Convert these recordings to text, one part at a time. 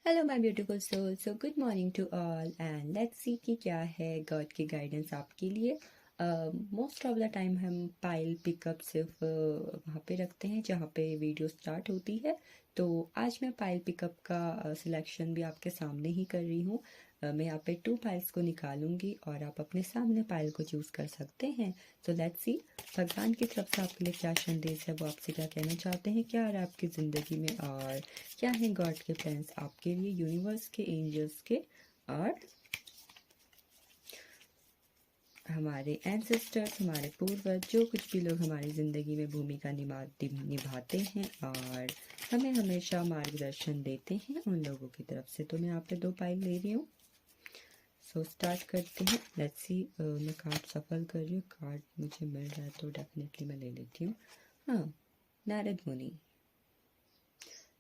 Hello my beautiful soul. So good morning to all and let's see कि क्या है God की guidance आपके लिए। मोस्ट ऑफ द टाइम हम पाइल पिकअप सिर्फ वहाँ पे रखते हैं जहाँ पे वीडियो स्टार्ट होती है। तो आज मैं पाइल पिकअप का सिलेक्शन भी आपके सामने ही कर रही हूँ। मैं यहाँ पे 2 पाइल्स को निकालूंगी और आप अपने सामने पाइल को चूज़ कर सकते हैं। तो लेट्स सी भगवान की तरफ से आपके लिए क्या संदेश है, वो आपसे क्या कहना चाहते हैं, क्या आ रहा है आपकी ज़िंदगी में, और क्या है गॉड के प्लान्स आपके लिए, यूनिवर्स के, एंजल्स के, और हमारे एंसेस्टर्स, हमारे पूर्वज, जो कुछ भी लोग हमारी ज़िंदगी में भूमिका निभाते हैं और हमें हमेशा मार्गदर्शन देते हैं, उन लोगों की तरफ से। तो मैं यहाँ पे 2 पाइल ले रही हूँ। सो स्टार्ट करते हैं। लेट्स सी, मैं कार्ड सफल कर रही हूँ। कार्ड मुझे मिल रहा है तो डेफिनेटली मैं ले लेती हूँ। हाँ, नारद मुनि।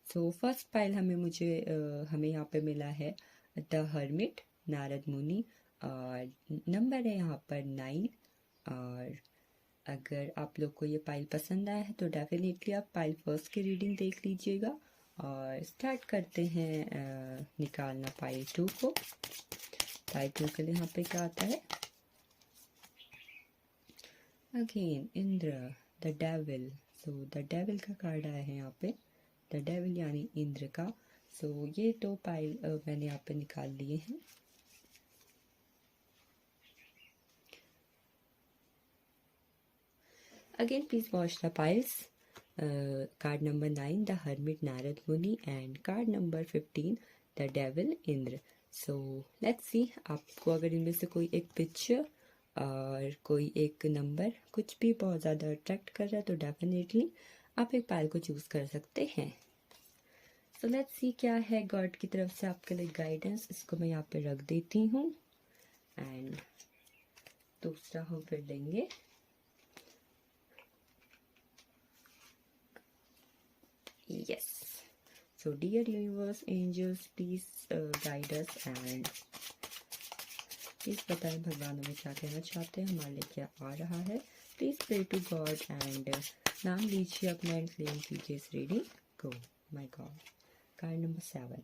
सो फर्स्ट पाइल हमें यहाँ पे मिला है द हर्मिट, नारद मुनि, और नंबर है यहाँ पर 9। और अगर आप लोग को ये पाइल पसंद आया है तो डेफिनेटली आप पाइल फर्स्ट की रीडिंग देख लीजिएगा। और स्टार्ट करते हैं निकालना पाइल 2 को। पाइल 2 के लिए यहाँ पे क्या आता है? Again Indra, the devil. So the devil का कार्ड आया है यहाँ पे, द डेविल यानी इंद्र का। सो ये 2 पाइल मैंने यहाँ पे निकाल लिए हैं। Again please watch the piles. Card number 9 the hermit Narad Muni and card number 15 the devil Indra. So let's see, आपको अगर इनमें से कोई एक पिक्चर और कोई एक नंबर कुछ भी बहुत ज़्यादा अट्रैक्ट कर रहा है तो डेफिनेटली आप एक पाइल को चूज़ कर सकते हैं। सो लेट्स सी क्या है गॉड की तरफ से आपके लिए गाइडेंस। इसको मैं यहाँ पे रख देती हूँ एंड दूसरा हम फिर लेंगे। Yes. So dear universe, angels, please guide us and please बताएं भगवान हमें क्या कहना चाहते हैं, हमारे लिए क्या आ रहा है। Please pray to God and नाम लीजिए अपना एंड क्लेम कीजिए इस रीडिंग को। My God. Card number 7।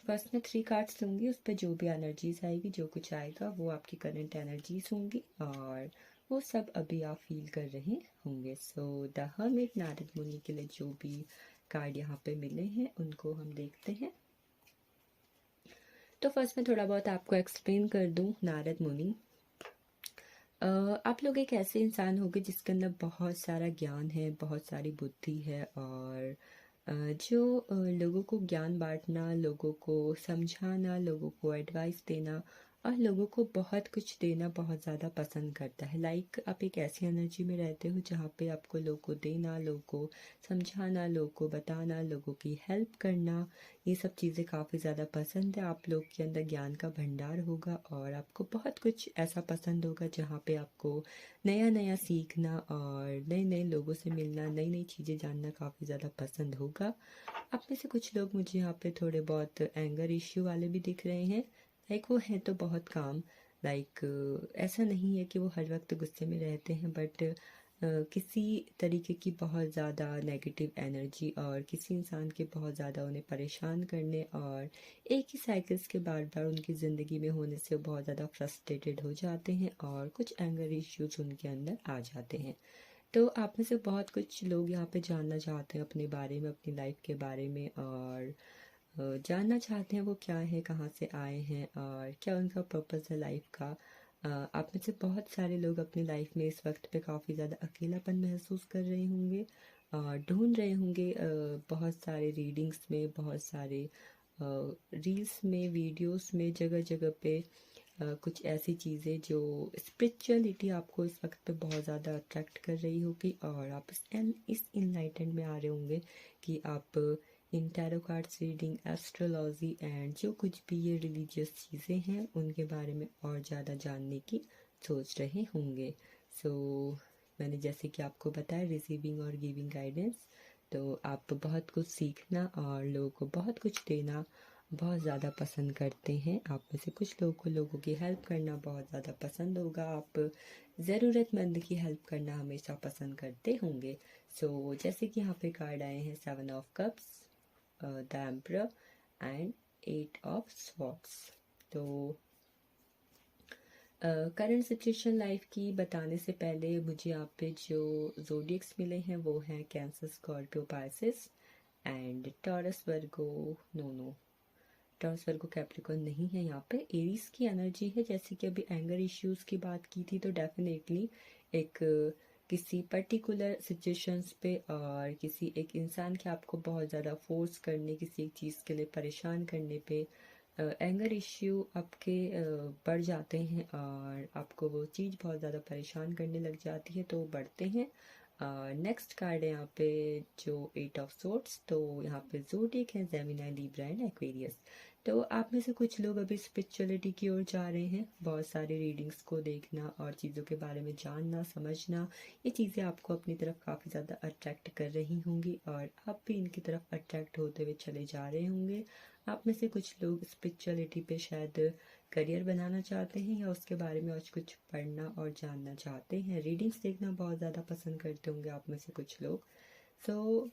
First में 3 कार्ड्स लूँगी, उस पर जो भी एनर्जीज आएगी, जो कुछ आएगा वो आपकी करंट एनर्जीज होंगी और वो सब अभी आप फील कर रहे होंगे। सो द हर्मिट, नारद मुनि के लिए जो भी कार्ड यहाँ पे मिले हैं उनको हम देखते हैं। तो फर्स्ट में थोड़ा बहुत आपको एक्सप्लेन कर दूँ। नारद मुनि, आप लोग एक ऐसे इंसान होंगे जिसके अंदर बहुत सारा ज्ञान है, बहुत सारी बुद्धि है, और जो लोगों को ज्ञान बांटना, लोगों को समझाना, लोगों को एडवाइस देना और लोगों को बहुत कुछ देना बहुत ज़्यादा पसंद करता है। लाइक आप एक ऐसी एनर्जी में रहते हो जहाँ पे आपको लोगों को देना, लोगों को समझाना, लोगों को बताना, लोगों की हेल्प करना, ये सब चीज़ें काफ़ी ज़्यादा पसंद है। आप लोग के अंदर ज्ञान का भंडार होगा और आपको बहुत कुछ ऐसा पसंद होगा जहाँ पे आपको नया नया सीखना और नए नए लोगों से मिलना, नई नई चीज़ें जानना काफ़ी ज़्यादा पसंद होगा। आप में से कुछ लोग मुझे यहाँ पे थोड़े बहुत एंगर इश्यू वाले भी दिख रहे हैं। लाइक वो हैं तो बहुत काम, लाइक ऐसा नहीं है कि वो हर वक्त गुस्से में रहते हैं, बट किसी तरीके की बहुत ज़्यादा नेगेटिव एनर्जी और किसी इंसान के बहुत ज़्यादा उन्हें परेशान करने और एक ही साइकिल्स के बार बार उनकी ज़िंदगी में होने से वो बहुत ज़्यादा फ्रस्ट्रेटेड हो जाते हैं और कुछ एंगर इश्यूज उनके अंदर आ जाते हैं। तो आप में से बहुत कुछ लोग यहाँ पे जानना चाहते हैं अपने बारे में, अपनी लाइफ के बारे में, और जानना चाहते हैं वो क्या है, कहाँ से आए हैं और क्या उनका पर्पस है लाइफ का। आप में से बहुत सारे लोग अपनी लाइफ में इस वक्त पे काफ़ी ज़्यादा अकेलापन महसूस कर रहे होंगे और ढूंढ रहे होंगे बहुत सारे रीडिंग्स में, बहुत सारे रील्स में, वीडियोस में, जगह जगह पे कुछ ऐसी चीज़ें जो स्पिरिचुअलिटी आपको इस वक्त पे बहुत ज़्यादा अट्रैक्ट कर रही होगी और आप इस इनलाइटमेंट में आ रहे होंगे कि आप इन tarot cards reading, astrology and जो कुछ भी ये रिलीजियस चीज़ें हैं उनके बारे में और ज़्यादा जानने की सोच रहे होंगे। सो मैंने जैसे कि आपको बताया, रिसीविंग और गिविंग गाइडेंस, तो आप बहुत कुछ सीखना और लोगों को बहुत कुछ देना बहुत ज़्यादा पसंद करते हैं। आप में से कुछ लोगों को लोगों की हेल्प करना बहुत ज़्यादा पसंद होगा। आप ज़रूरतमंद की हेल्प करना हमेशा पसंद करते होंगे। जैसे कि यहाँ पे कार्ड आए हैं 7 of cups, the emperor and 8 of swords. तो करंट सिचुएशन लाइफ की बताने से पहले मुझे यहाँ पे जो ज़ोडिएक्स मिले हैं वो हैं Cancer, Scorpio, Pisces and Taurus, Virgo. No, Taurus, Virgo, Capricorn नहीं है। यहाँ पे एरीज की एनर्जी है। जैसे कि अभी एंगर इश्यूज की बात की थी, तो डेफिनेटली एक किसी पर्टिकुलर सिचुएशंस पे और किसी एक इंसान के आपको बहुत ज़्यादा फोर्स करने, किसी एक चीज़ के लिए परेशान करने पे एंगर इश्यू आपके बढ़ जाते हैं और आपको वो चीज़ बहुत ज़्यादा परेशान करने लग जाती है, तो बढ़ते हैं। नेक्स्ट कार्ड है यहाँ पे जो 8 ऑफ सोर्ड्स। तो यहाँ पे ज़ोडिएक है, जेमिनी, लिब्रा एंड एक्वेरियस। तो आप में से कुछ लोग अभी स्पिरिचुअलिटी की ओर जा रहे हैं। बहुत सारे रीडिंग्स को देखना और चीज़ों के बारे में जानना, समझना, ये चीज़ें आपको अपनी तरफ काफ़ी ज़्यादा अट्रैक्ट कर रही होंगी और आप भी इनकी तरफ अट्रैक्ट होते हुए चले जा रहे होंगे। आप में से कुछ लोग स्पिरिचुअलिटी पे शायद करियर बनाना चाहते हैं या उसके बारे में और कुछ पढ़ना और जानना चाहते हैं। रीडिंग्स देखना बहुत ज़्यादा पसंद करते होंगे आप में से कुछ लोग।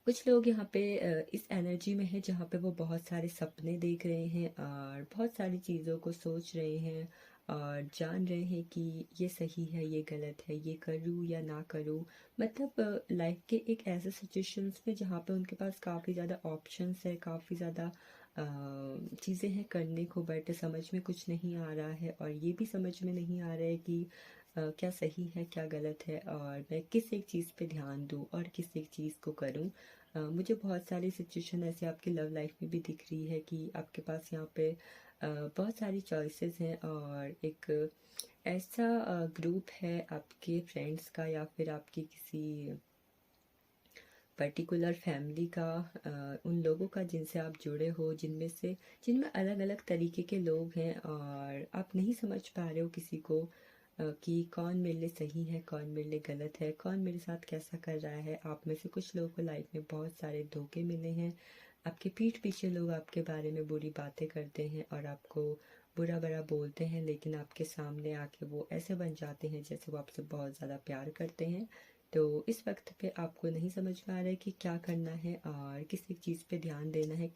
कुछ लोग यहाँ पे इस एनर्जी में है जहाँ पे वो बहुत सारे सपने देख रहे हैं और बहुत सारी चीज़ों को सोच रहे हैं और जान रहे हैं कि ये सही है, ये गलत है, ये करूँ या ना करूँ। मतलब लाइफ के एक ऐसे सिचुएशंस में जहाँ पे उनके पास काफ़ी ज़्यादा ऑप्शंस है, काफ़ी ज़्यादा चीज़ें हैं करने को, बट समझ में कुछ नहीं आ रहा है और ये भी समझ में नहीं आ रहा है कि क्या सही है, क्या गलत है और मैं किस एक चीज़ पे ध्यान दूँ और किस एक चीज़ को करूँ। मुझे बहुत सारी सिचुएशन ऐसे आपकी लव लाइफ में भी दिख रही है कि आपके पास यहाँ पे बहुत सारी चॉइसेस हैं और एक ऐसा ग्रुप है आपके फ्रेंड्स का या फिर आपकी किसी पर्टिकुलर फैमिली का, उन लोगों का जिनसे आप जुड़े हो, जिनमें अलग अलग तरीके के लोग हैं और आप नहीं समझ पा रहे हो किसी को कि कौन मेरे लिए सही है, कौन मेरे लिए गलत है, कौन मेरे साथ कैसा कर रहा है। आप में से कुछ लोगों को लाइफ में बहुत सारे धोखे मिले हैं। आपके पीठ पीछे लोग आपके बारे में बुरी बातें करते हैं और आपको बुरा भला बोलते हैं, लेकिन आपके सामने आके वो ऐसे बन जाते हैं जैसे वो आपसे बहुत ज़्यादा प्यार करते हैं। तो इस वक्त पे आपको नहीं समझ में आ रहा है कि क्या करना है और किस एक चीज़ पे ध्यान देना है,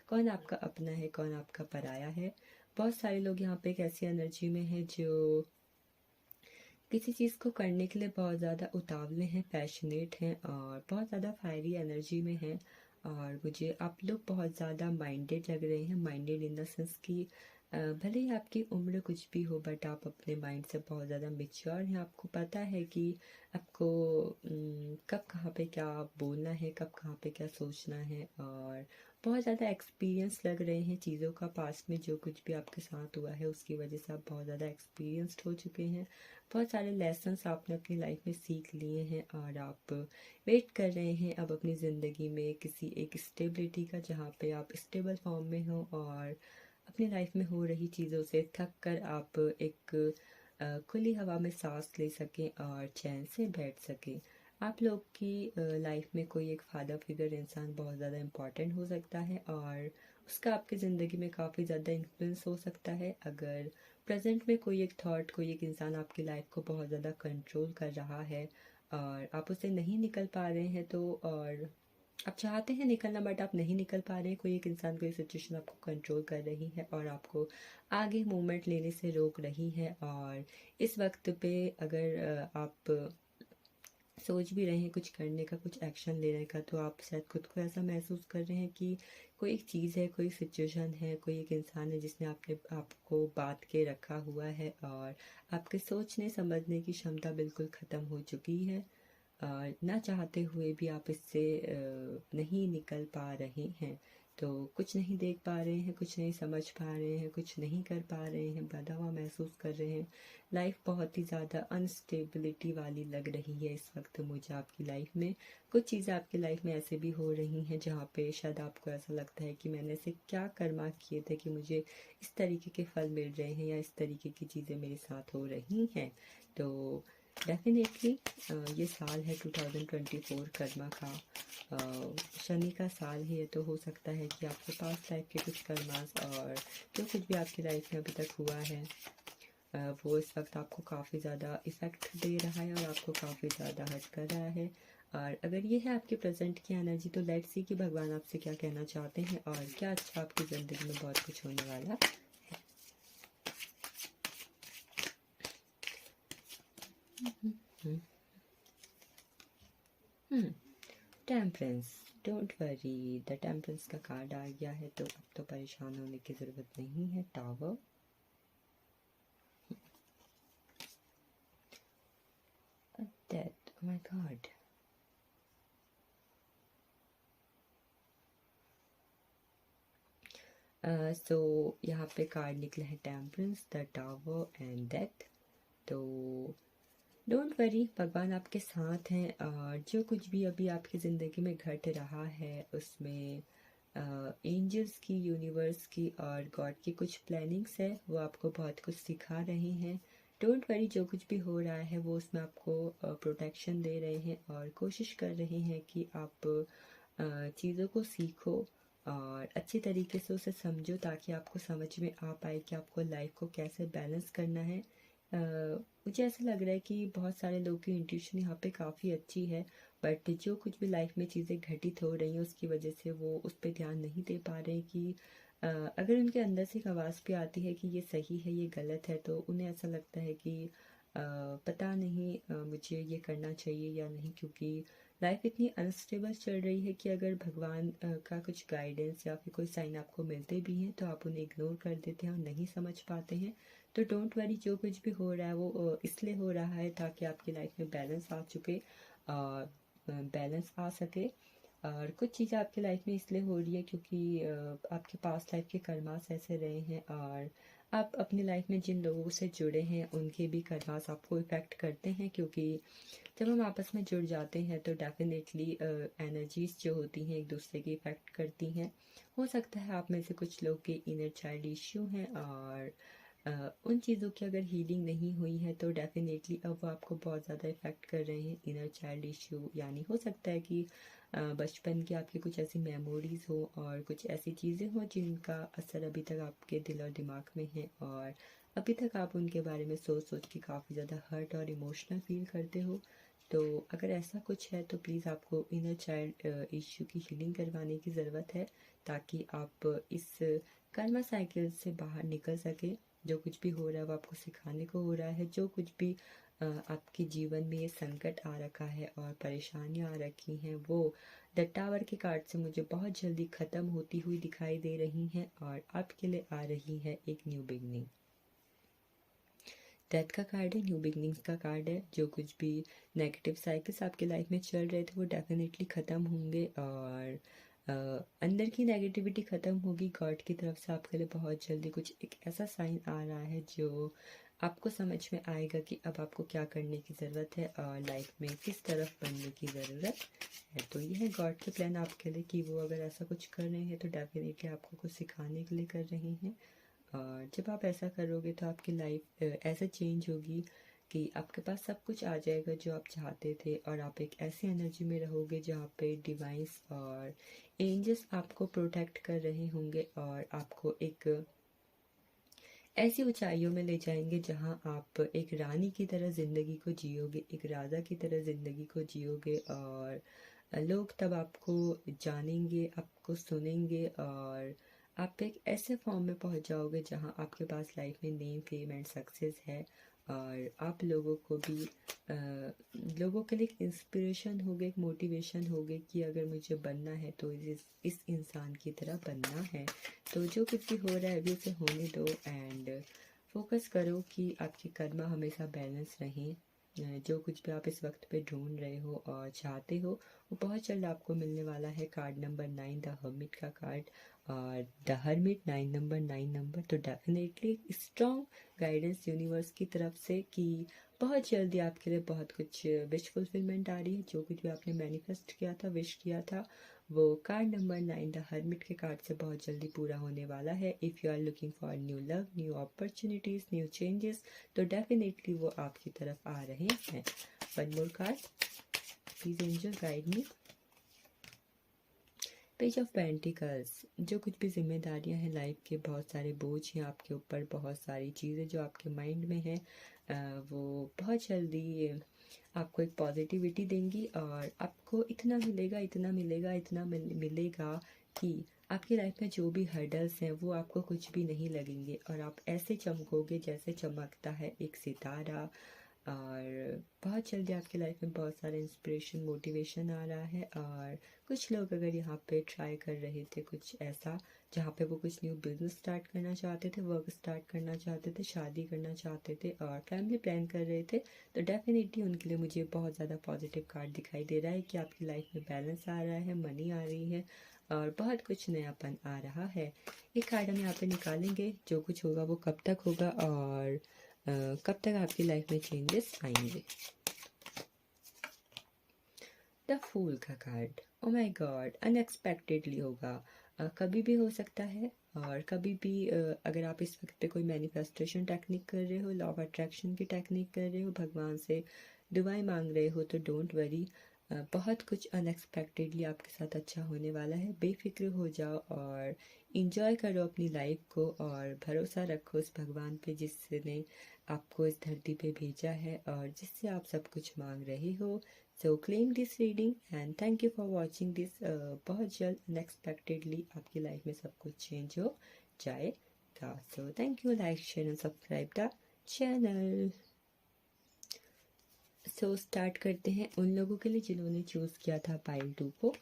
कौन आपका अपना है, कौन आपका पराया है। बहुत सारे लोग यहाँ पे एक ऐसी एनर्जी में है जो किसी चीज़ को करने के लिए बहुत ज़्यादा उतावले हैं, पैशनेट हैं और बहुत ज़्यादा फायरी एनर्जी में हैं। और मुझे आप लोग बहुत ज़्यादा माइंडेड लग रहे हैं। माइंडेड इन द सेंस कि भले ही आपकी उम्र कुछ भी हो, बट आप अपने माइंड से बहुत ज़्यादा मेच्योर हैं। आपको पता है कि आपको कब कहाँ पे क्या बोलना है, कब कहाँ पे क्या सोचना है और बहुत ज़्यादा एक्सपीरियंस लग रहे हैं चीज़ों का। पास्ट में जो कुछ भी आपके साथ हुआ है उसकी वजह से आप बहुत ज़्यादा एक्सपीरियंस्ड हो चुके हैं। बहुत सारे लेसन्स आपने अपनी लाइफ में सीख लिए हैं और आप वेट कर रहे हैं अब अपनी ज़िंदगी में किसी एक स्टेबिलिटी का, जहाँ पे आप स्टेबल फॉर्म में हो और अपनी लाइफ में हो रही चीज़ों से थक कर आप एक खुली हवा में सांस ले सकें और चैन से बैठ सकें। आप लोग की लाइफ में कोई एक फादर फिगर इंसान बहुत ज़्यादा इम्पॉर्टेंट हो सकता है और उसका आपकी ज़िंदगी में काफ़ी ज़्यादा इन्फ्लुएंस हो सकता है। अगर प्रेजेंट में कोई एक थॉट, कोई एक इंसान आपकी लाइफ को बहुत ज़्यादा कंट्रोल कर रहा है और आप उससे नहीं निकल पा रहे हैं, तो और आप चाहते हैं निकलना बट आप नहीं निकल पा रहे हैं, कोई एक इंसान, कोई सिचुएशन आपको कंट्रोल कर रही है और आपको आगे मूवमेंट लेने से रोक रही है। और इस वक्त पे अगर आप सोच भी रहे हैं कुछ करने का, कुछ एक्शन लेने का, तो आप शायद खुद को ऐसा महसूस कर रहे हैं कि कोई एक चीज़ है, कोई सिचुएशन है, कोई एक इंसान है जिसने आपको बांध के रखा हुआ है और आपके सोचने समझने की क्षमता बिल्कुल ख़त्म हो चुकी है। ना चाहते हुए भी आप इससे नहीं निकल पा रहे हैं। तो कुछ नहीं देख पा रहे हैं, कुछ नहीं समझ पा रहे हैं, कुछ नहीं कर पा रहे हैं, बंधा हुआ महसूस कर रहे हैं। लाइफ बहुत ही ज़्यादा अनस्टेबिलिटी वाली लग रही है इस वक्त मुझे आपकी लाइफ में। कुछ चीज़ें आपकी लाइफ में ऐसे भी हो रही हैं जहाँ पे शायद आपको ऐसा लगता है कि मैंने ऐसे क्या कर्मा किए थे कि मुझे इस तरीके के फल मिल रहे हैं या इस तरीके की चीज़ें मेरे साथ हो रही हैं। तो डेफिनेटली ये साल है 2024 कर्मा का, शनि का साल है। ये तो हो सकता है कि आपके पास लाइफ के कुछ कर्मास और जो कुछ भी आपकी लाइफ में अभी तक हुआ है वो इस वक्त आपको काफ़ी ज़्यादा इफ़ेक्ट दे रहा है और आपको काफ़ी ज़्यादा हर्ट कर रहा है। और अगर ये है आपके प्रेजेंट की एनर्जी, तो लेट्स सी कि भगवान आपसे क्या कहना चाहते हैं और क्या अच्छा आपकी ज़िंदगी में बहुत कुछ होने वाला है। Temperance, don't worry, the temperance का कार्ड आ गया है, तो अब तो परेशान होने की ज़रूरत नहीं है। Tower, death, oh my god. So यहाँ पे कार्ड निकला है temperance, the tower and death. तो डोंट वरी, भगवान आपके साथ हैं और जो कुछ भी अभी आपकी ज़िंदगी में घट रहा है उसमें एंजल्स की, यूनिवर्स की और गॉड की कुछ प्लानिंग्स है, वो आपको बहुत कुछ सिखा रहे हैं। डोंट वरी, जो कुछ भी हो रहा है वो उसमें आपको प्रोटेक्शन दे रहे हैं और कोशिश कर रहे हैं कि आप चीज़ों को सीखो और अच्छी तरीके से उसे समझो, ताकि आपको समझ में आ पाए कि आपको लाइफ को कैसे बैलेंस करना है। मुझे ऐसा लग रहा है कि बहुत सारे लोगों की इंट्यूशन यहाँ पे काफ़ी अच्छी है, बट जो कुछ भी लाइफ में चीज़ें घटित हो रही हैं उसकी वजह से वो उस पर ध्यान नहीं दे पा रहे हैं कि अगर उनके अंदर से एक आवाज़ भी आती है कि ये सही है ये गलत है, तो उन्हें ऐसा लगता है कि पता नहीं मुझे ये करना चाहिए या नहीं, क्योंकि लाइफ इतनी अनस्टेबल चल रही है कि अगर भगवान का कुछ गाइडेंस या फिर कोई साइन आपको मिलते भी हैं तो आप उन्हें इग्नोर कर देते हैं और नहीं समझ पाते हैं। तो डोंट वरी, जो कुछ भी हो रहा है वो इसलिए हो रहा है ताकि आपकी लाइफ में बैलेंस आ सके। और कुछ चीज़ें आपकी लाइफ में इसलिए हो रही है क्योंकि आपके पास लाइफ के कर्मास ऐसे रहे हैं और आप अपनी लाइफ में जिन लोगों से जुड़े हैं उनके भी कर्मास आपको इफ़ेक्ट करते हैं, क्योंकि जब हम आपस में जुड़ जाते हैं तो डेफिनेटली एनर्जीज जो होती हैं एक दूसरे की इफ़ेक्ट करती हैं। हो सकता है आप में से कुछ लोग के इनर चाइल्ड इश्यू हैं और उन चीज़ों की अगर हीलिंग नहीं हुई है तो डेफिनेटली अब वो आपको बहुत ज़्यादा इफ़ेक्ट कर रहे हैं। इनर चाइल्ड इश्यू यानी हो सकता है कि बचपन की आपकी कुछ ऐसी मेमोरीज हो और कुछ ऐसी चीज़ें हो जिनका असर अभी तक आपके दिल और दिमाग में है और अभी तक आप उनके बारे में सोच सोच के काफ़ी ज़्यादा हर्ट और इमोशनल फील करते हो। तो अगर ऐसा कुछ है तो प्लीज़ आपको इनर चाइल्ड इश्यू की हीलिंग करवाने की ज़रूरत है, ताकि आप इस कर्मा साइकिल से बाहर निकल सके। जो कुछ भी हो रहा है वो आपको सिखाने को हो रहा है। जो कुछ भी आपके जीवन में ये संकट आ रखा है और परेशानियाँ आ रखी हैं वो द टावर के कार्ड से मुझे बहुत जल्दी ख़त्म होती हुई दिखाई दे रही हैं और आपके लिए आ रही है एक न्यू बिगनिंग। डेथ का कार्ड है, न्यू बिगनिंग्स का कार्ड है। जो कुछ भी नेगेटिव साइकिल्स आपके लाइफ में चल रहे थे वो डेफिनेटली ख़त्म होंगे और अंदर की नेगेटिविटी ख़त्म होगी। गॉड की तरफ से आपके लिए बहुत जल्दी कुछ एक ऐसा साइन आ रहा है जो आपको समझ में आएगा कि अब आपको क्या करने की ज़रूरत है और लाइफ में किस तरफ बढ़ने की ज़रूरत है। तो ये है गॉड के प्लान आपके लिए कि वो अगर ऐसा कुछ कर रहे हैं तो डेफिनेटली आपको कुछ सिखाने के लिए कर रहे हैं। और जब आप ऐसा करोगे तो आपकी लाइफ ऐसे चेंज होगी कि आपके पास सब कुछ आ जाएगा जो आप चाहते थे और आप एक ऐसी एनर्जी में रहोगे जहाँ पे डिवाइन्स और एंजल्स आपको प्रोटेक्ट कर रहे होंगे और आपको एक ऐसी ऊंचाइयों में ले जाएंगे जहां आप एक रानी की तरह ज़िंदगी को जियोगे, एक राजा की तरह ज़िंदगी को जियोगे और लोग तब आपको जानेंगे, आपको सुनेंगे और आप एक ऐसे फॉर्म में पहुंच जाओगे जहां आपके पास लाइफ में नेम, फेम एंड सक्सेस है और आप लोगों को भी लोगों के लिए एक इंस्पिरेशन होगे, एक मोटिवेशन होगे कि अगर मुझे बनना है तो इस इंसान की तरह बनना है। तो जो कुछ भी हो रहा है अभी उसे होने दो एंड फोकस करो कि आपकी कर्मा हमेशा बैलेंस रहें। जो कुछ भी आप इस वक्त पे ढूंढ रहे हो और चाहते हो वो बहुत जल्द आपको मिलने वाला है। कार्ड नंबर 9 द हर्मिट का कार्ड, और द हर्मिट 9 नंबर, तो डेफिनेटली स्ट्रॉन्ग गाइडेंस यूनिवर्स की तरफ से कि बहुत जल्दी आपके लिए बहुत कुछ विश फुलफिलमेंट आ रही है। जो कुछ भी आपने मैनिफेस्ट किया था, विश किया था, वो कार्ड नंबर 9 द हर्मिट के कार्ड से बहुत जल्दी पूरा होने वाला है। If you are looking for new love, new opportunities, new changes, तो डेफिनेटली वो आपकी तरफ आ रहे हैं। One more card, please angel guide me. Page of pentacles, जो कुछ भी जिम्मेदारियां हैं लाइफ के, बहुत सारे बोझ हैं आपके ऊपर, बहुत सारी चीज़ें जो आपके माइंड में हैं, वो बहुत जल्दी आपको एक पॉजिटिविटी देंगी, और आपको इतना मिलेगा, इतना मिलेगा, इतना मिलेगा कि आपकी लाइफ में जो भी हर्डल्स हैं वो आपको कुछ भी नहीं लगेंगे, और आप ऐसे चमकोगे जैसे चमकता है एक सितारा। और बहुत जल्दी आपकी लाइफ में बहुत सारे इंस्पिरेशन, मोटिवेशन आ रहा है। और कुछ लोग अगर यहाँ पे ट्राई कर रहे थे कुछ ऐसा, जहाँ पे वो कुछ न्यू बिजनेस स्टार्ट करना चाहते थे, वर्क स्टार्ट करना चाहते थे, शादी करना चाहते थे, और फैमिली प्लान कर रहे थे, तो डेफिनेटली उनके लिए मुझे बहुत ज़्यादा पॉजिटिव कार्ड दिखाई दे रहा है कि आपकी लाइफ में बैलेंस आ रहा है, मनी आ रही है, और बहुत कुछ नयापन आ रहा है। एक कार्ड हम यहाँ पे निकालेंगे, जो कुछ होगा वो कब तक होगा, और कब तक आपकी लाइफ में चेंजेस आएंगे। द फूल का card, oh my God, unexpectedly होगा। कभी भी हो सकता है, और कभी भी अगर आप इस वक्त पे कोई मैनिफेस्टेशन टेक्निक कर रहे हो, लॉ ऑफ अट्रैक्शन की टेक्निक कर रहे हो, भगवान से दुआएं मांग रहे हो, तो डोंट वरी, बहुत कुछ अनएक्सपेक्टेडली आपके साथ अच्छा होने वाला है। बेफिक्र हो जाओ और इंजॉय करो अपनी लाइफ को, और भरोसा रखो उस भगवान पे जिसने आपको इस धरती पे भेजा है और जिससे आप सब कुछ मांग रहे हो। सो claim this reading and thank you for watching this. बहुत जल्द अनएक्सपेक्टेडली आपकी लाइफ में सब कुछ चेंज हो जाएगा। So thank you, like share and subscribe the channel. So start करते हैं उन लोगों के लिए जिन्होंने चूज़ किया था पाइल 2 को।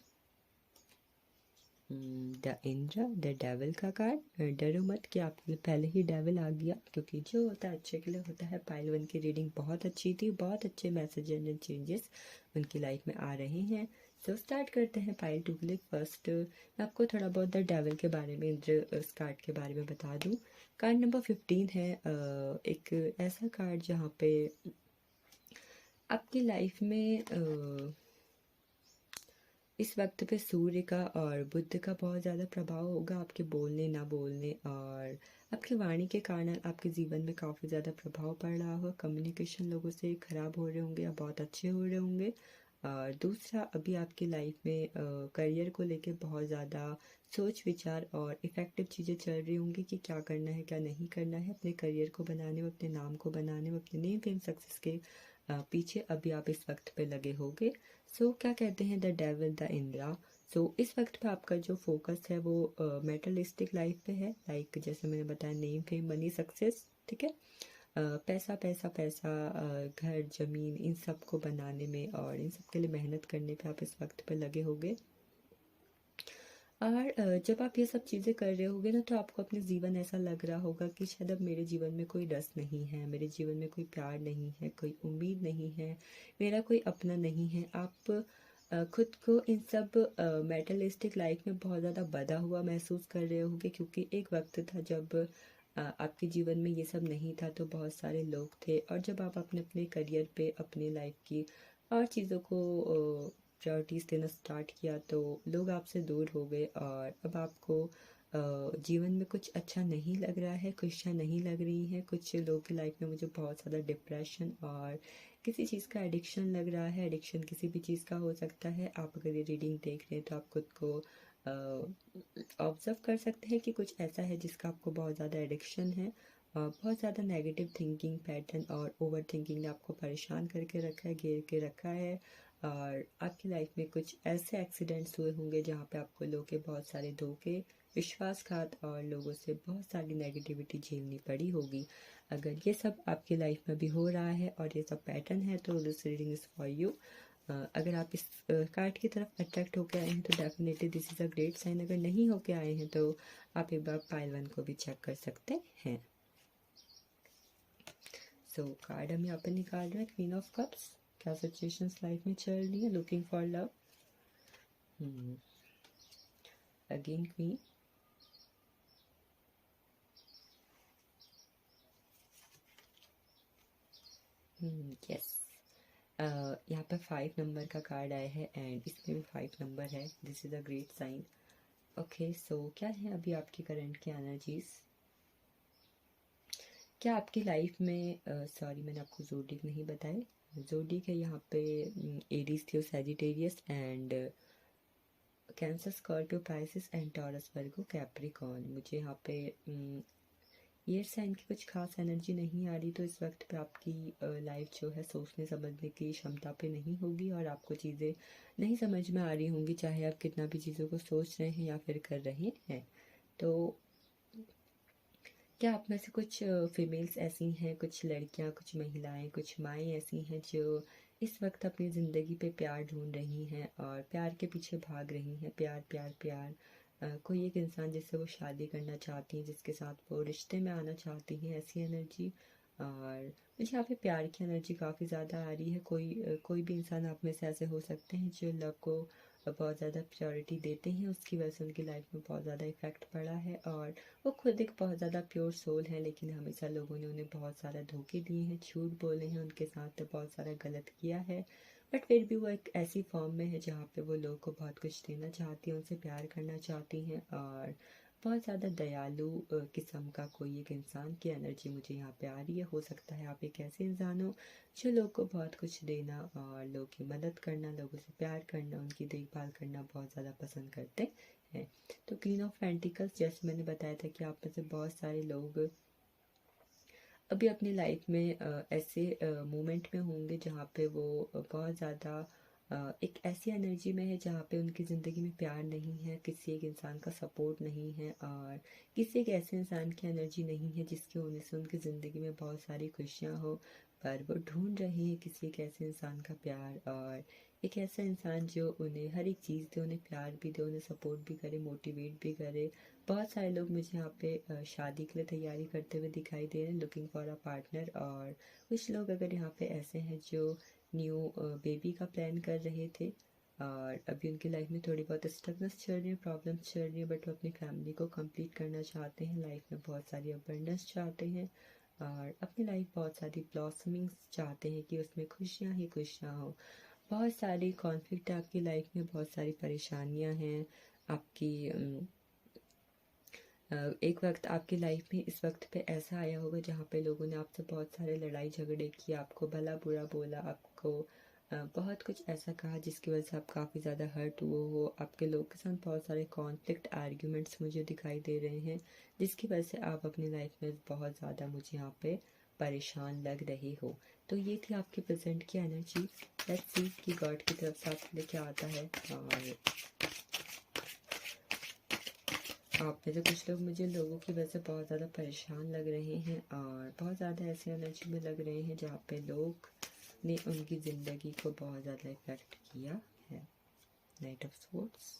द इंद्र, द डेविल का कार्ड। डरो मत कि आपके लिए पहले ही डेविल आ गया, क्योंकि जो होता है अच्छे के लिए होता है। पाइल 1 की रीडिंग बहुत अच्छी थी, बहुत अच्छे मैसेजेस एंड चेंजेस उनकी लाइफ में आ रहे हैं। सो स्टार्ट करते हैं पाइल 2 के लिए। फर्स्ट मैं आपको थोड़ा बहुत द डेविल के बारे में, इंद्र इस कार्ड के बारे में बता दूं। कार्ड नंबर 15 है, एक ऐसा कार्ड जहाँ पे आपकी लाइफ में इस वक्त पे सूर्य का और बुध का बहुत ज़्यादा प्रभाव होगा आपके बोलने ना बोलने, और आपकी वाणी के कारण आपके जीवन में काफ़ी ज़्यादा प्रभाव पड़ रहा होगा। कम्युनिकेशन लोगों से ख़राब हो रहे होंगे या बहुत अच्छे हो रहे होंगे। और दूसरा, अभी आपकी लाइफ में करियर को लेके बहुत ज़्यादा सोच विचार और इफ़ेक्टिव चीज़ें चल रही होंगी कि क्या करना है क्या नहीं करना है अपने करियर को बनाने में, अपने नाम को बनाने में, अपने नेम फेम सक्सेस के पीछे अभी आप इस वक्त पे लगे होगे। सो क्या कहते हैं द डेविल द इंद्रा। सो इस वक्त पे आपका जो फोकस है वो मेटलिस्टिक लाइफ पे है, लाइक जैसे मैंने बताया, नेम फेम मनी सक्सेस, ठीक है। पैसा पैसा पैसा, घर ज़मीन, इन सब को बनाने में और इन सब के लिए मेहनत करने पे आप इस वक्त पे लगे होगे। और जब आप ये सब चीज़ें कर रहे होगे ना, तो आपको अपने जीवन ऐसा लग रहा होगा कि शायद अब मेरे जीवन में कोई रस नहीं है, मेरे जीवन में कोई प्यार नहीं है, कोई उम्मीद नहीं है, मेरा कोई अपना नहीं है। आप खुद को इन सब मेटलिस्टिक लाइफ में बहुत ज़्यादा बंधा हुआ महसूस कर रहे होगे, क्योंकि एक वक्त था जब आपके जीवन में ये सब नहीं था, तो बहुत सारे लोग थे। और जब आप अपने अपने करियर पे, अपने लाइफ की और चीज़ों को प्रायोरिटीज़ देना स्टार्ट किया, तो लोग आपसे दूर हो गए, और अब आपको जीवन में कुछ अच्छा नहीं लग रहा है, खुशियाँ नहीं लग रही हैं। कुछ लोगों की लाइफ में मुझे बहुत ज़्यादा डिप्रेशन और किसी चीज़ का एडिक्शन लग रहा है। एडिक्शन किसी भी चीज़ का हो सकता है। आप अगर ये रीडिंग देख रहे हैं तो आप खुद को ऑब्जर्व कर सकते हैं कि कुछ ऐसा है जिसका आपको बहुत ज़्यादा एडिक्शन है। बहुत ज़्यादा नेगेटिव थिंकिंग पैटर्न और ओवर थिंकिंग ने आपको परेशान करके रखा है, घेर के रखा है। और आपकी लाइफ में कुछ ऐसे एक्सीडेंट्स हुए होंगे जहाँ पे आपको लोगों के बहुत सारे धोखे, विश्वासघात और लोगों से बहुत सारी नेगेटिविटी झेलनी पड़ी होगी। अगर ये सब आपकी लाइफ में भी हो रहा है और ये सब पैटर्न है, तो this reading is for you. अगर आप इस कार्ड की तरफ अट्रैक्ट होकर आए हैं तो definitely this is a great sign. अगर नहीं होके आए हैं तो आप एक बार पाइल 1 को भी चेक कर सकते हैं। सो कार्ड हम यहाँ पे निकाल रहे हैं क्वीन ऑफ कप्स। क्या सिचुएशंस लाइफ में चल रही है? Looking for love, again queen, yes. यहाँ पे 5 नंबर का कार्ड आया है एंड इसमें भी 5 नंबर है। This is a great sign. Okay, so क्या है अभी आपकी करंट की एनर्जीज? क्या आपकी लाइफ में सॉरी मैंने आपको ज़ोडिक नहीं बताए। ज़ोडिक है यहाँ पे Aries, Leo, Sagittarius and cancer, Scorpio, Pisces and Taurus, Virgo, Capricorn. मुझे यहाँ पे ये साइन की कुछ खास एनर्जी नहीं आ रही, तो इस वक्त पे आपकी लाइफ जो है सोचने समझने की क्षमता पे नहीं होगी और आपको चीज़ें नहीं समझ में आ रही होंगी, चाहे आप कितना भी चीज़ों को सोच रहे हैं या फिर कर रहे हैं। तो क्या आप में से कुछ फीमेल्स ऐसी हैं, कुछ लड़कियां, कुछ महिलाएं, कुछ माएँ ऐसी हैं जो इस वक्त अपनी ज़िंदगी पे प्यार ढूंढ रही हैं और प्यार के पीछे भाग रही हैं? प्यार प्यार प्यार, कोई एक इंसान जिससे वो शादी करना चाहती हैं, जिसके साथ वो रिश्ते में आना चाहती हैं, ऐसी एनर्जी। और मुझे यहाँ पे प्यार की एनर्जी काफ़ी ज़्यादा आ रही है। कोई भी इंसान आप में से ऐसे हो सकते हैं जो लव को बहुत ज़्यादा प्रायोरिटी देते हैं, उसकी वजह से उनकी लाइफ में बहुत ज़्यादा इफ़ेक्ट पड़ा है और वो खुद एक बहुत ज़्यादा प्योर सोल है, लेकिन हमेशा लोगों ने उन्हें बहुत सारा धोखे दिए हैं, झूठ बोले हैं, उनके साथ बहुत सारा गलत किया है। बट फिर भी वो एक ऐसी फॉर्म में है जहाँ पे वो लोग को बहुत कुछ देना चाहती हैं, उनसे प्यार करना चाहती हैं और बहुत ज़्यादा दयालु किस्म का कोई एक इंसान की एनर्जी मुझे यहाँ पे आ रही है। हो सकता है आप एक ऐसे इंसान हो जो लोग को बहुत कुछ देना और लोगों की मदद करना, लोगों से प्यार करना, उनकी देखभाल करना बहुत ज़्यादा पसंद करते हैं। तो क्वीन ऑफ पेंटिकल्स, जैसे मैंने बताया था कि आप में से बहुत सारे लोग अभी अपनी लाइफ में ऐसे मोमेंट में होंगे जहाँ पे वो बहुत ज़्यादा एक ऐसी एनर्जी में है जहाँ पे उनकी ज़िंदगी में प्यार नहीं है, किसी एक इंसान का सपोर्ट नहीं है और किसी एक ऐसे इंसान की एनर्जी नहीं है जिसकी होने से उनकी ज़िंदगी में बहुत सारी खुशियाँ हो, पर वो ढूंढ रहे हैं किसी एक ऐसे इंसान का प्यार और एक ऐसा इंसान जो उन्हें हर एक चीज़ दे, उन्हें प्यार भी दे, उन्हें सपोर्ट भी करे, मोटिवेट भी करे। बहुत सारे लोग मुझे यहाँ पे शादी के लिए तैयारी करते हुए दिखाई दे रहे हैं, लुकिंग फॉर अ पार्टनर। और कुछ लोग अगर यहाँ पे ऐसे हैं जो न्यू बेबी का प्लान कर रहे थे और अभी उनकी लाइफ में थोड़ी बहुत स्ट्रगल्स चल रही है, प्रॉब्लम्स चल रही है, बट वो अपनी फैमिली को कंप्लीट करना चाहते हैं, लाइफ में बहुत सारी अबंडेंस चाहते हैं और अपनी लाइफ बहुत सारी ब्लॉसमिंग्स चाहते हैं कि उसमें खुशियाँ ही खुशियाँ हो। बहुत सारी कॉन्फ्लिक्ट है आपकी लाइफ में, बहुत सारी परेशानियाँ हैं आपकी। एक वक्त आपकी लाइफ में इस वक्त पे ऐसा आया होगा जहाँ पे लोगों ने आपसे बहुत सारे लड़ाई झगड़े किए, आपको भला बुरा बोला, आपको बहुत कुछ ऐसा कहा जिसकी वजह से आप काफ़ी ज़्यादा हर्ट हुए हो। आपके लोग के साथ बहुत सारे कॉन्फ्लिक्ट आर्ग्यूमेंट्स मुझे दिखाई दे रहे हैं जिसकी वजह से आप अपनी लाइफ में बहुत ज़्यादा मुझे यहाँ पे परेशान लग रहे हो। तो ये थी आपके प्रेजेंट की एनर्जी। लेट्स सी कि गॉड की तरफ से आपके लिए क्या आता है। और आप में से कुछ लोग मुझे लोगों की वजह से बहुत ज़्यादा परेशान लग रहे हैं और बहुत ज़्यादा ऐसी एनर्जी में लग रहे हैं जहाँ पे लोग ने उनकी ज़िंदगी को बहुत ज़्यादा इफेक्ट किया है। Knight of swords,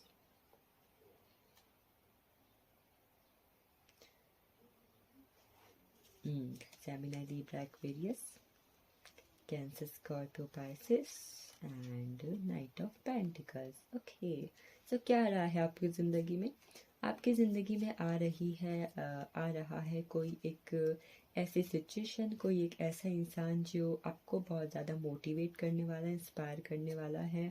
Gemini, Libra, Aquarius, Cancer, Scorpio, Pisces and knight of pentacles. Okay, so क्या आ रहा है आपकी ज़िंदगी में? आपकी ज़िंदगी में आ रहा है कोई एक ऐसी सिचुएशन, कोई एक ऐसा इंसान जो आपको बहुत ज़्यादा मोटिवेट करने वाला है, इंस्पायर करने वाला है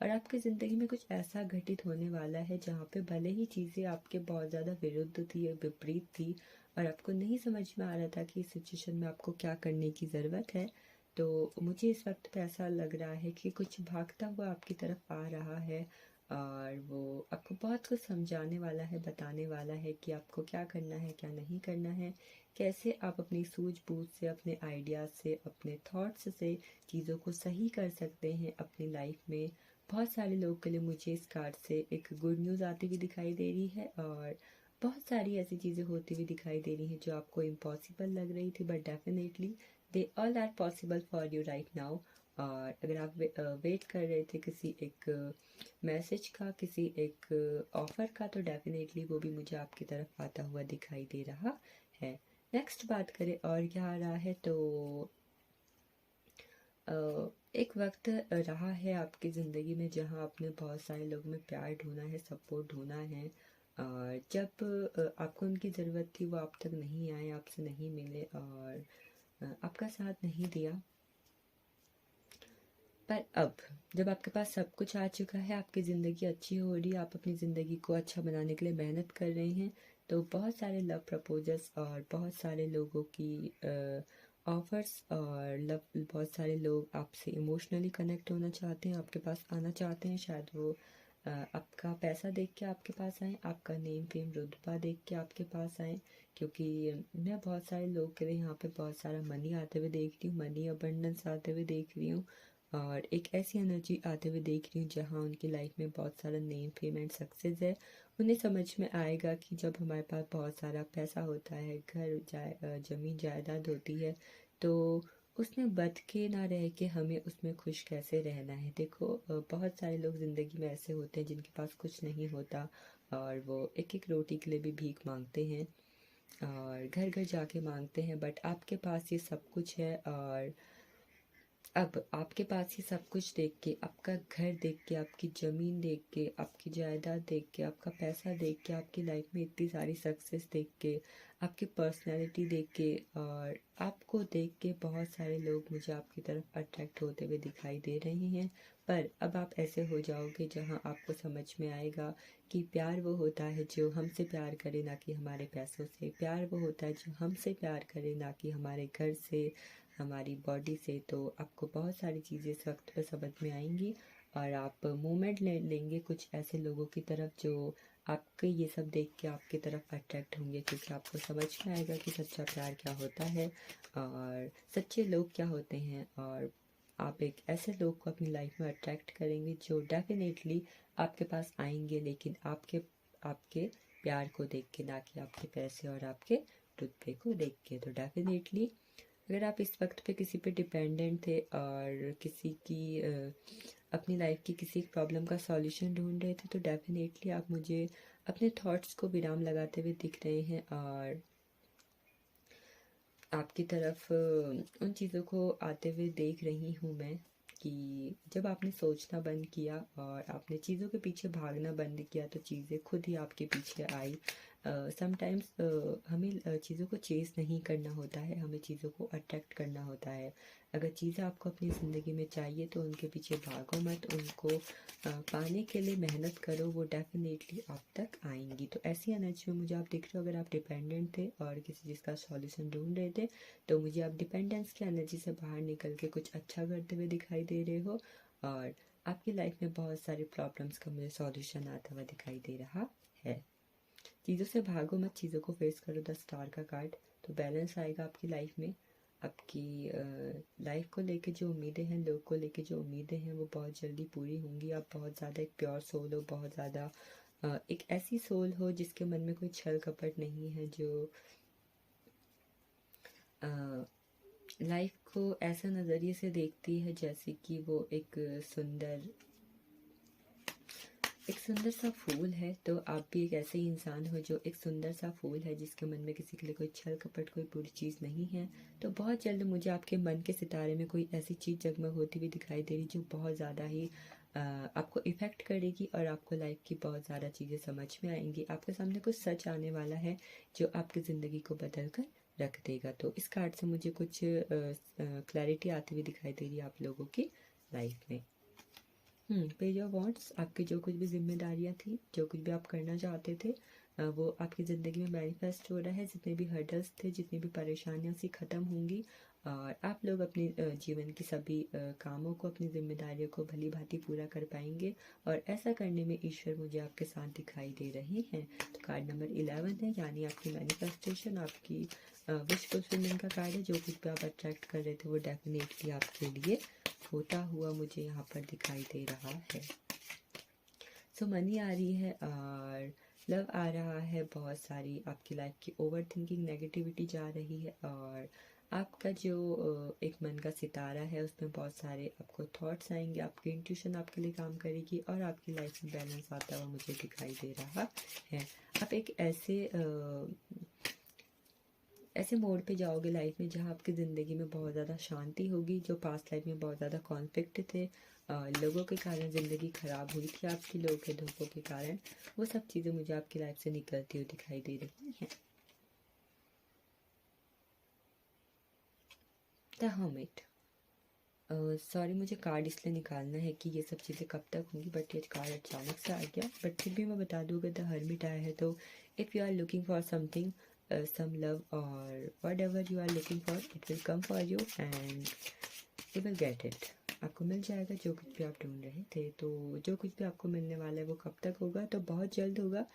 और आपकी ज़िंदगी में कुछ ऐसा घटित होने वाला है जहाँ पे भले ही चीज़ें आपके बहुत ज़्यादा विरुद्ध थी, विपरीत थी और आपको नहीं समझ में आ रहा था कि इस सिचुएशन में आपको क्या करने की ज़रूरत है। तो मुझे इस वक्त पे ऐसा लग रहा है कि कुछ भागता हुआ आपकी तरफ आ रहा है और वो आपको बहुत कुछ समझाने वाला है, बताने वाला है कि आपको क्या करना है, क्या नहीं करना है, कैसे आप अपनी सूझबूझ से, अपने आइडियाज़ से, अपने थॉट्स से चीज़ों को सही कर सकते हैं अपनी लाइफ में। बहुत सारे लोगों के लिए मुझे इस कार्ड से एक गुड न्यूज़ आती हुई दिखाई दे रही है और बहुत सारी ऐसी चीज़ें होती हुई दिखाई दे रही हैं जो आपको इम्पॉसिबल लग रही थी, but definitely they all are possible for you right now. और अगर आप वेट कर रहे थे किसी एक मैसेज का, किसी एक ऑफ़र का, तो डेफिनेटली वो भी मुझे आपकी तरफ आता हुआ दिखाई दे रहा है। नेक्स्ट बात करें और क्या आ रहा है, तो एक वक्त रहा है आपकी ज़िंदगी में जहाँ आपने बहुत सारे लोगों में प्यार ढूंढा है, सपोर्ट ढूंढा है, और जब आपको उनकी ज़रूरत थी वो आप तक नहीं आए, आपसे नहीं मिले और आपका साथ नहीं दिया। पर अब जब आपके पास सब कुछ आ चुका है, आपकी ज़िंदगी अच्छी हो रही है, आप अपनी ज़िंदगी को अच्छा बनाने के लिए मेहनत कर रहे हैं, तो बहुत सारे लव प्रपोजल्स और बहुत सारे लोगों की ऑफर्स और लव, बहुत सारे लोग आपसे इमोशनली कनेक्ट होना चाहते हैं, आपके पास आना चाहते हैं। शायद वो आपका पैसा देख के आपके पास आए, आपका नेम फेम रुतबा देख के आपके पास आए, क्योंकि मैं बहुत सारे लोग के लिए यहाँ पे बहुत सारा मनी आते हुए देख रही हूँ, मनी अबंडेंस आते हुए देख रही हूँ, और एक ऐसी एनर्जी आते हुए देख रही हूँ जहाँ उनकी लाइफ में बहुत सारा नेम फेम एंड सक्सेस है। उन्हें समझ में आएगा कि जब हमारे पास बहुत सारा पैसा होता है, घर ज़मीन जायदाद होती है, तो उसमें बच के ना रह के हमें उसमें खुश कैसे रहना है। देखो बहुत सारे लोग ज़िंदगी में ऐसे होते हैं जिनके पास कुछ नहीं होता और वो एक एक रोटी के लिए भी भीख मांगते हैं और घर घर जाके मांगते हैं, बट आपके पास ये सब कुछ है। और अब आपके पास ये सब कुछ देख के, आपका घर देख के, आपकी ज़मीन देख के, आपकी जायदाद देख के, आपका पैसा देख के, आपकी लाइफ में इतनी सारी सक्सेस देख के, आपकी पर्सनैलिटी देख के और आपको देख के बहुत सारे लोग मुझे आपकी तरफ अट्रैक्ट होते हुए दिखाई दे रहे हैं। पर अब आप ऐसे हो जाओगे जहां आपको समझ में आएगा कि प्यार वो होता है जो हमसे प्यार करे, ना कि हमारे पैसों से। प्यार वो होता है जो हमसे प्यार करे, ना कि हमारे घर से, हमारी बॉडी से। तो आपको बहुत सारी चीज़ें इस वक्त पे समझ में आएंगी और आप मूवमेंट ले लेंगे कुछ ऐसे लोगों की तरफ जो आपके ये सब देख के आपकी तरफ अट्रैक्ट होंगे, क्योंकि आपको समझ में आएगा कि सच्चा प्यार क्या होता है और सच्चे लोग क्या होते हैं। और आप एक ऐसे लोग को अपनी लाइफ में अट्रैक्ट करेंगे जो डेफिनेटली आपके पास आएंगे, लेकिन आपके आपके प्यार को देख के, ना कि आपके पैसे और आपके रुतबे को देख के। तो डेफिनेटली अगर आप इस वक्त पे किसी पे डिपेंडेंट थे और किसी की अपनी लाइफ की किसी प्रॉब्लम का सॉल्यूशन ढूंढ रहे थे, तो डेफिनेटली आप मुझे अपने थॉट्स को विराम लगाते हुए दिख रहे हैं और आपकी तरफ उन चीज़ों को आते हुए देख रही हूँ मैं कि जब आपने सोचना बंद किया और आपने चीज़ों के पीछे भागना बंद किया, तो चीज़ें खुद ही आपके पीछे आई। समटाइम्स हमें चीज़ों को चेस नहीं करना होता है, हमें चीज़ों को अट्रैक्ट करना होता है। अगर चीज़ें आपको अपनी ज़िंदगी में चाहिए तो उनके पीछे भागो मत, उनको पाने के लिए मेहनत करो, वो डेफिनेटली आप तक आएंगी। तो ऐसी एनर्जी में मुझे आप दिख रहे हो। अगर आप डिपेंडेंट थे और किसी चीज़ का सॉल्यूशन ढूंढ रहे थे, तो मुझे आप डिपेंडेंस की एनर्जी से बाहर निकल के कुछ अच्छा करते हुए दिखाई दे रहे हो और आपकी लाइफ में बहुत सारी प्रॉब्लम्स का मुझे सॉल्यूशन आता हुआ दिखाई दे रहा है। चीज़ों से भागो मत, चीज़ों को फेस करो। 10 स्टार का कार्ड, तो बैलेंस आएगा आपकी लाइफ में। आपकी लाइफ को लेके जो उम्मीदें हैं, लोग को लेके जो उम्मीदें हैं, वो बहुत जल्दी पूरी होंगी। आप बहुत ज़्यादा एक प्योर सोल हो, बहुत ज़्यादा एक ऐसी सोल हो जिसके मन में कोई छल कपट नहीं है, जो लाइफ को ऐसा नज़रिए से देखती है जैसे कि वो एक सुंदर सा फूल है। तो आप भी एक ऐसे ही इंसान हो जो एक सुंदर सा फूल है, जिसके मन में किसी के लिए कोई छल कपट, कोई बुरी चीज़ नहीं है। तो बहुत जल्द मुझे आपके मन के सितारे में कोई ऐसी चीज़ जगमग होती हुई दिखाई दे रही जो बहुत ज़्यादा ही आपको इफ़ेक्ट करेगी और आपको लाइफ की बहुत ज़्यादा चीज़ें समझ में आएंगी। आपके सामने कुछ सच आने वाला है जो आपकी ज़िंदगी को बदल कर रख देगा। तो इस कार्ड से मुझे कुछ क्लैरिटी आती हुई दिखाई दे रही है आप लोगों की लाइफ में। पेज ऑफ वॉन्ड्स, आपकी जो कुछ भी जिम्मेदारियां थी, जो कुछ भी आप करना चाहते थे, वो आपकी ज़िंदगी में मैनिफेस्ट हो रहा है। जितने भी हर्डल्स थे, जितनी भी परेशानियां सी ख़त्म होंगी और आप लोग अपने जीवन की सभी कामों को, अपनी जिम्मेदारियों को भली भांति पूरा कर पाएंगे और ऐसा करने में ईश्वर मुझे आपके साथ दिखाई दे रहे हैं। तो कार्ड नंबर 11 है, यानी आपकी मैनिफेस्टेशन, आपकी विश फुलफिलमेंट का कार्ड है। जो कुछ भी आप अट्रैक्ट कर रहे थे वो डेफिनेटली आपके लिए होता हुआ मुझे यहाँ पर दिखाई दे रहा है। सो मनी आ रही है और लव आ रहा है। बहुत सारी आपकी लाइफ की ओवर थिंकिंग, नेगेटिविटी जा रही है और आपका जो एक मन का सितारा है उसमें बहुत सारे आपको थॉट्स आएंगे। आपकी इंट्यूशन आपके लिए काम करेगी और आपकी लाइफ में बैलेंस आता हुआ मुझे दिखाई दे रहा है। आप एक ऐसे ऐसे मोड़ पे जाओगे लाइफ में जहाँ आपकी ज़िंदगी में बहुत ज़्यादा शांति होगी। जो पास्ट लाइफ में बहुत ज़्यादा कॉन्फ्लिक्ट थे, लोगों के कारण ज़िंदगी ख़राब हुई थी आपकी, लोगों के धोखों के कारण, वो सब चीज़ें मुझे आपकी लाइफ से निकलती हुई दिखाई दे रही हैं। The hermit. सॉरी, मुझे कार्ड इसलिए निकालना है कि ये सब चीज़ें कब तक होंगी, बट ये कार्ड अचानक से आ गया। बट फिर भी मैं बता दूँ, अगर द हर्मिट आया है तो if you are looking for something, some love और whatever you are looking for, it will come for you and you will get it. आपको मिल जाएगा जो कुछ भी आप ढूंढ रहे थे। तो जो कुछ भी आपको मिलने वाला है वो कब तक होगा, तो बहुत जल्द होगा।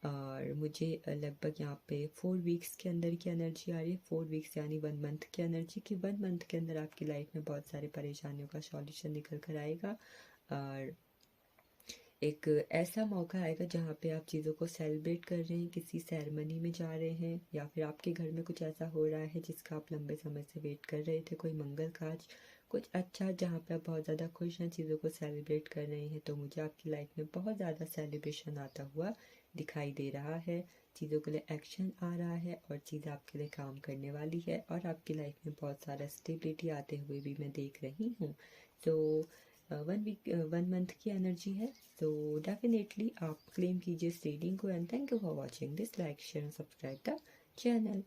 और मुझे लगभग यहाँ पे 4 वीक्स के अंदर की एनर्जी आ रही है। 4 वीक्स यानी 1 मंथ की एनर्जी, कि 1 मंथ के अंदर आपकी लाइफ में बहुत सारी परेशानियों का सॉल्यूशन निकल कर आएगा। और एक ऐसा मौका आएगा जहाँ पे आप चीज़ों को सेलिब्रेट कर रहे हैं, किसी सेरेमनी में जा रहे हैं, या फिर आपके घर में कुछ ऐसा हो रहा है जिसका आप लंबे समय से वेट कर रहे थे, कोई मंगल काज, कुछ अच्छा जहाँ पे आप बहुत ज़्यादा खुश हैं, चीज़ों को सेलिब्रेट कर रहे हैं। तो मुझे आपकी लाइफ में बहुत ज़्यादा सेलिब्रेशन आता हुआ दिखाई दे रहा है। चीज़ों के लिए एक्शन आ रहा है और चीज़ आपके लिए काम करने वाली है, और आपकी लाइफ में बहुत सारा स्टेबिलिटी आते हुए भी मैं देख रही हूँ। तो 1 मंथ की एनर्जी है। तो डेफिनेटली आप क्लेम कीजिए इस रीडिंग को। And thank you for watching this. Like share and subscribe the channel.